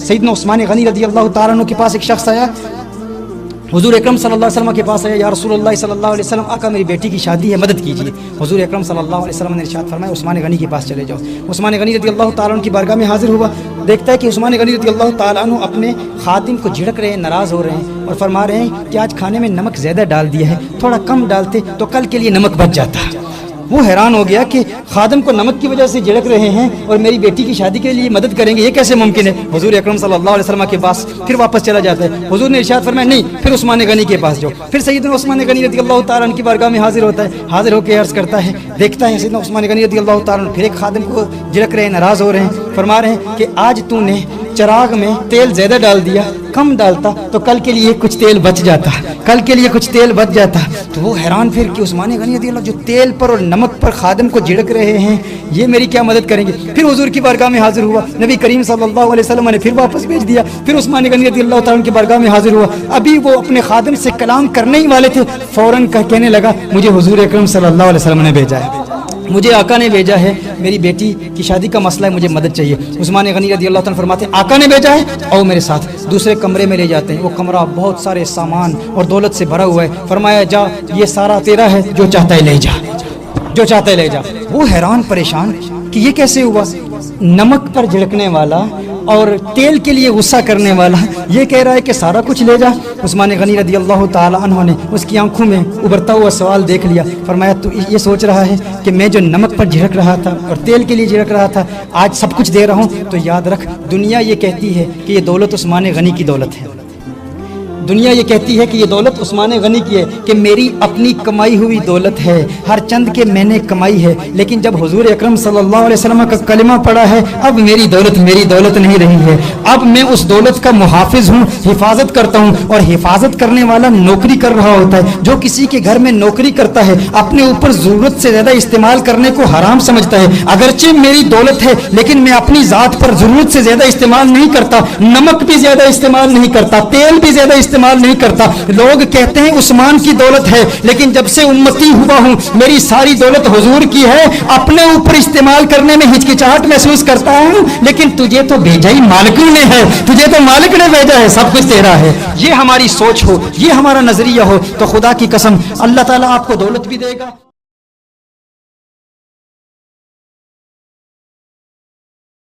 सैयदना उस्मान गनी रज़ी अल्लाह ताला अन्हु के पास एक शख्स आया, हुजूर अकरम सल्लल्लाहु अलैहि वसल्लम के पास आया, या रसूलुल्लाह सल्लल्लाहु अलैहि वसल्लम, आका मेरी बेटी की शादी है, मदद कीजिए। हुजूर अकरम सल्लल्लाहु अलैहि वसल्लम ने इरशाद फरमाया, उस्मान गनी के पास चले जाओ। उस्मान गनी रज़ी अल्लाह ताला अन्हु की बारगाह में हाजिर हुआ, देखता है कि उस्मान गनी रज़ी अल्लाह ताला अन्हु अपने खादिम को झिड़क रहे हैं, नाराज़ हो रहे हैं और फरमा रहे हैं कि आज खाने में नमक ज़्यादा डाल दिया है, थोड़ा कम डालते तो कल के लिए नमक बच जाता। वो हैरान हो गया कि खादिम को नमक की वजह से झिड़क रहे हैं और मेरी बेटी की शादी के लिए मदद करेंगे, ये कैसे मुमकिन है। हुजूर अकरम सल्लल्लाहु अलैहि वसल्लम के पास फिर वापस चला जाता है। हुजूर ने इरशाद फरमाया, नहीं, फिर उस्मान गनी के पास जाओ। फिर सैयदना उस्मान गनी रज़ी अल्लाह ताला अन्हु की बारगाह में हाजिर होता है, हाजिर होकर अर्ज़ करता है, देखता है सैयदना उस्मान गनी रज़ी अल्लाह ताला अन्हु फिर एक खादिम को झिड़क रहे हैं, नाराज़ हो रहे हैं, फरमा रहे हैं कि आज तूने चिराग में तेल ज़्यादा डाल दिया, कम डालता तो कल के लिए कुछ तेल बच जाता, कल के लिए कुछ तेल बच जाता। तो वो हैरान फिर कि उस्मान गनी रज़ी अल्लाह जो तेल पर और नमक पर खादिम को झिड़क रहे हैं, ये मेरी क्या मदद करेंगे। फिर हुजूर की बारगाह में हाजिर हुआ, नबी करीम सल्लल्लाहु अलैहि वसल्लम ने फिर वापस भेज दिया। फिर उस्मान गनी रज़ी अल्लाह ताला की बारगाह में हाजिर हुआ, अभी वो अपने खादिम से कलाम करने ही वाले थे, फौरन कहने लगा, मुझे हुजूर अकरम सल्लल्लाहु अलैहि वसल्लम ने भेजा है, मुझे आका ने भेजा है, मेरी बेटी की शादी का मसला है, मुझे मदद चाहिए। उस्मान गनी रज़ी अल्लाह ताला फरमाते हैं, आका ने भेजा है, आओ मेरे साथ। दूसरे कमरे में ले जाते हैं, वो कमरा बहुत सारे सामान और दौलत से भरा हुआ है। फरमाया, जा ये सारा तेरा है, जो चाहता है ले जा, जो चाहता है ले जा। वो हैरान परेशान कि ये कैसे हुआ, नमक पर झिड़कने वाला और तेल के लिए गुस्सा करने वाला ये कह रहा है कि सारा कुछ ले जा। उस्मान गनी रज़ी अल्लाह ताला अन्हु ने उसकी आंखों में उभरता हुआ सवाल देख लिया, फरमाया, तू ये सोच रहा है कि मैं जो नमक पर झिड़क रहा था और तेल के लिए झिड़क रहा था, आज सब कुछ दे रहा हूँ, तो याद रख, दुनिया ये कहती है कि ये दौलत उस्मान गनी की दौलत है, दुनिया ये कहती है कि ये दौलत उस्मान गनी की है, कि मेरी अपनी कमाई हुई दौलत है, हर चंद के मैंने कमाई है। लेकिन जब हुजूर अकरम सल्लल्लाहु अलैहि वसल्लम का कलिमा पड़ा है, अब मेरी दौलत नहीं रही है, अब मैं उस दौलत का मुहाफिज हूँ, हिफाजत करता हूँ। और हिफाजत करने वाला नौकरी कर रहा होता है, जो किसी के घर में नौकरी करता है अपने ऊपर ज़रूरत से ज़्यादा इस्तेमाल करने को हराम समझता है। अगरचे मेरी दौलत है, लेकिन मैं अपनी ज़ात पर ज़रूरत से ज़्यादा इस्तेमाल नहीं करता, नमक भी ज़्यादा इस्तेमाल नहीं करता, तेल भी ज़्यादा इस्तेमाल नहीं करता। लोग कहते हैं उस्मान की दौलत है, लेकिन जब से उम्मती हुआ हूं, मेरी सारी दौलत हुजूर की है, अपने ऊपर इस्तेमाल करने में हिचकिचाहट महसूस करता हूं। लेकिन तुझे तो भेजा ही मालिक ने है, तुझे तो मालिक ने भेजा है, सब कुछ तेरा है। ये हमारी सोच हो, ये हमारा नजरिया हो, तो खुदा की कसम अल्लाह ताला आपको दौलत भी देगा।